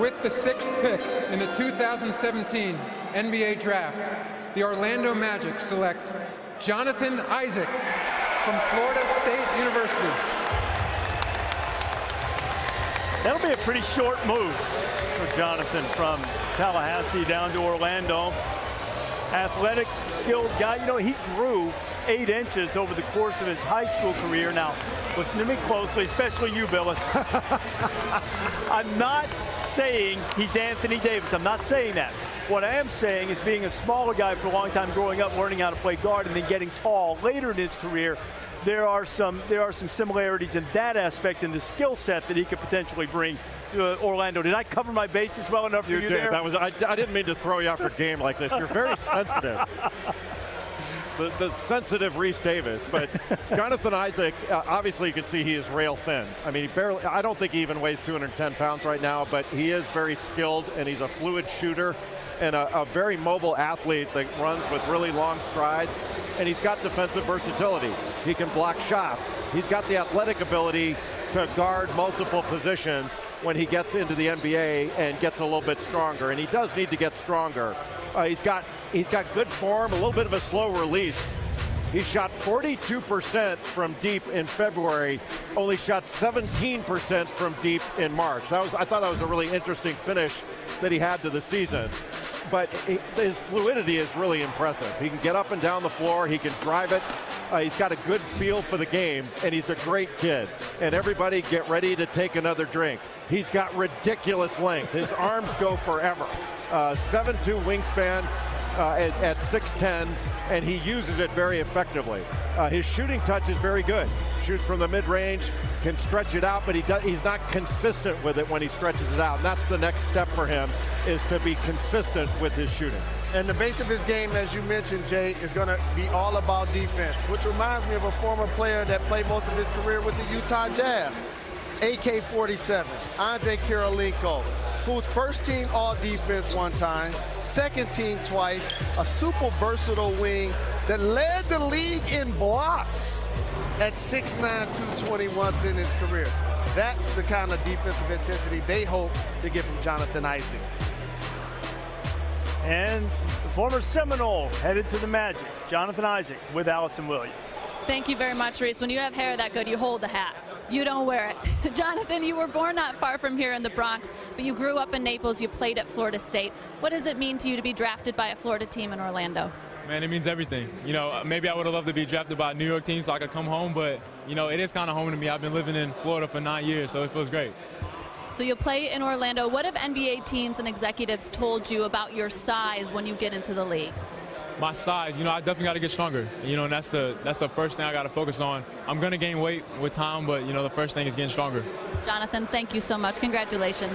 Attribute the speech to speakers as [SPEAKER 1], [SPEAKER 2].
[SPEAKER 1] With the 6th pick in the 2017 NBA Draft, the Orlando Magic select Jonathan Issac from Florida State University.
[SPEAKER 2] That'll be a pretty short move for Jonathan from Tallahassee down to Orlando. Athletic, skilled guy. You know, he grew 8 inches over the course of his high school career. Now, listen to me closely, especially you, Billis. I'm not saying he's Anthony Davis. I'm not saying that. What I am saying is being a smaller guy for a long time, growing up, learning how to play guard, and then getting tall later in his career, there are some similarities in that aspect in the skill set that he could potentially bring to Orlando. Did I cover my bases well enough for you there?
[SPEAKER 3] That was, I didn't mean to throw you off for game like this. You're very sensitive. The sensitive Reese Davis, but Jonathan Issac, obviously you can see he is rail thin. I mean, I don't think he even weighs 210 pounds right now, but he is very skilled, and he's a fluid shooter and a very mobile athlete that runs with really long strides, and he's got defensive versatility. He can block shots. He's got the athletic ability to guard multiple positions when he gets into the NBA and gets a little bit stronger, and he does need to get stronger. He's got good form, a little bit of a slow release. He shot 42% from deep in February, only shot 17% from deep in March. I thought that was a really interesting finish that he had to the season. But his fluidity is really impressive. He can get up and down the floor. He can drive it. He's got a good feel for the game, and he's a great kid. And everybody get ready to take another drink. He's got ridiculous length. His arms go forever. 7'2" wingspan at 6'10", and he uses it very effectively. His shooting touch is very good. Shoots from the mid-range, can stretch it out, but he's not consistent with it when he stretches it out. And that's the next step for him, is to be consistent with his shooting.
[SPEAKER 4] And the base of his game, as you mentioned, Jay, is going to be all about defense, which reminds me of a former player that played most of his career with the Utah Jazz, AK-47, Andre Kirilenko, who's first team all-defense one time, second team twice, a super versatile wing that led the league in blocks at 6'9", 220 once in his career. That's the kind of defensive intensity they hope to get from Jonathan Issac.
[SPEAKER 2] And the former Seminole headed to the Magic, Jonathan Issac, with Allison Williams.
[SPEAKER 5] Thank you very much, Reese. When you have hair that good, you hold the hat. You don't wear it. Jonathan, you were born not far from here in the Bronx, but you grew up in Naples. You played at Florida State. What does it mean to you to be drafted by a Florida team in Orlando?
[SPEAKER 6] Man, it means everything. You know, maybe I would have loved to be drafted by a New York team so I could come home, but, you know, it is kind of home to me. I've been living in Florida for 9 years, so it feels great.
[SPEAKER 5] So you'll play in Orlando. What have NBA teams and executives told you about your size when you get into the league?
[SPEAKER 6] My size, you know, I definitely got to get stronger. You know, and that's the first thing I got to focus on. I'm going to gain weight with time, but, you know, the first thing is getting stronger.
[SPEAKER 5] Jonathan, thank you so much. Congratulations.